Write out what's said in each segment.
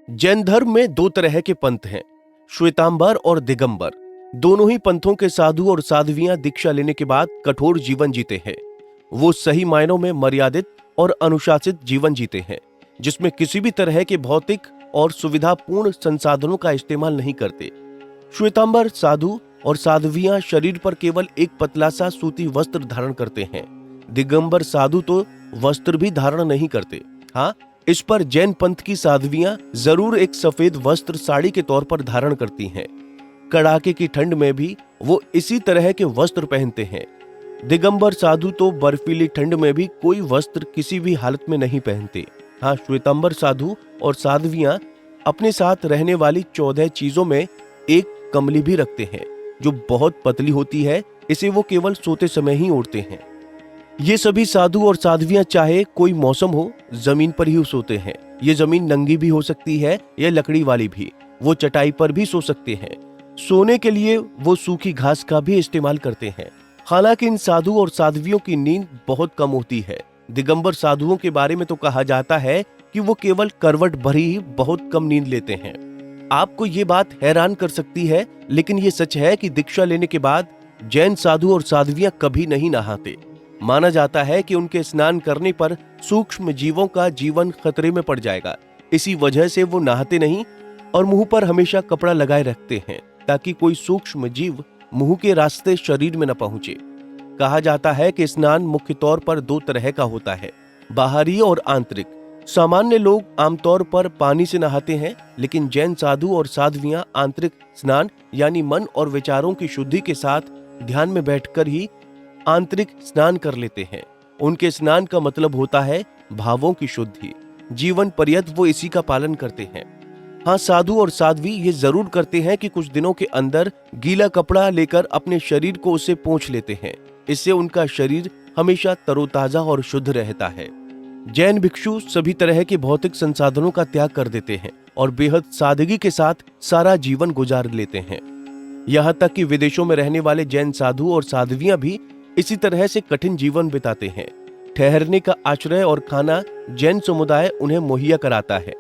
जैन धर्म में दो तरह के पंथ हैं, श्वेतांबर और दिगंबर। दोनों ही पंथों के साधु और साध्वियां दीक्षा लेने के बाद कठोर जीवन जीते हैं। वो सही मायनों में मर्यादित और अनुशासित जीवन जीते हैं, जिसमें किसी भी तरह के भौतिक और सुविधापूर्ण संसाधनों का इस्तेमाल नहीं करते। श्वेतांबर साधु और साध्वियां शरीर पर केवल एक पतला सा सूती वस्त्र धारण करते हैं। दिगंबर साधु तो वस्त्र भी धारण नहीं करते। हाँ, इस पर जैन पंथ की साध्वियां जरूर एक सफेद वस्त्र साड़ी के तौर पर धारण करती हैं। कड़ाके की ठंड में भी वो इसी तरह के वस्त्र पहनते हैं। दिगंबर साधु तो बर्फीली ठंड में भी कोई वस्त्र किसी भी हालत में नहीं पहनते। हाँ, श्वेतांबर साधु और साध्वियां अपने साथ रहने वाली 14 चीजों में एक कमली भी रखते हैं, जो बहुत पतली होती है। इसे वो केवल सोते समय ही ओढ़ते हैं। ये सभी साधु और साध्वियां चाहे कोई मौसम हो, जमीन पर ही सोते हैं। ये जमीन नंगी भी हो सकती है या लकड़ी वाली भी। वो चटाई पर भी सो सकते हैं। सोने के लिए वो सूखी घास का भी इस्तेमाल करते हैं। हालांकि इन साधु और साध्वियों की नींद बहुत कम होती है। दिगंबर साधुओं के बारे में तो कहा जाता है कि वो केवल करवट भरी ही बहुत कम नींद लेते हैं। आपको ये बात हैरान कर सकती है, लेकिन ये सच है कि दीक्षा लेने के बाद जैन साधु और साध्वियां कभी नहीं नहाते। माना जाता है कि उनके स्नान करने पर सूक्ष्म जीवों का जीवन खतरे में पड़ जाएगा। इसी वजह से वो नहाते नहीं और मुंह पर हमेशा कपड़ा लगाए रखते हैं, ताकि कोई सूक्ष्म जीव मुंह के रास्ते शरीर में न पहुंचे। कहा जाता है कि स्नान मुख्य तौर पर दो तरह का होता है, बाहरी और आंतरिक। सामान्य लोग आमतौर पर पानी से नहाते हैं, लेकिन जैन साधु और साध्वियां आंतरिक स्नान यानी मन और विचारों की शुद्धि के साथ ध्यान में बैठकर ही आंतरिक स्नान कर लेते हैं। उनके स्नान का मतलब होता है भावों की शुद्धि। जीवन पर्यंत वो इसी का पालन करते हैं। हाँ, साधु और साध्वी ये जरूर करते हैं कि कुछ दिनों के अंदर गीला कपड़ा लेकर अपने शरीर को उससे पोंछ लेते हैं। इससे उनका शरीर हमेशा तरोताजा और शुद्ध रहता है। जैन भिक्षु सभी तरह के भौतिक संसाधनों का त्याग कर देते हैं और बेहद सादगी के साथ सारा जीवन गुजार लेते हैं। यहाँ तक कि विदेशों में रहने वाले जैन साधु और साध्वियां भी इसी तरह से कठिन जीवन बिताते हैं। ठहरने का आश्रय और खाना जैन समुदाय उन्हें मुहैया कराता है,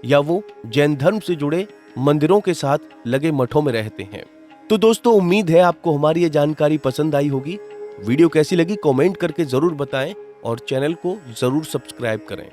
या वो जैन धर्म से जुड़े मंदिरों के साथ लगे मठों में रहते हैं। तो दोस्तों, उम्मीद है आपको हमारी ये जानकारी पसंद आई होगी। वीडियो कैसी लगी कमेंट करके जरूर बताएं और चैनल को जरूर सब्सक्राइब करें।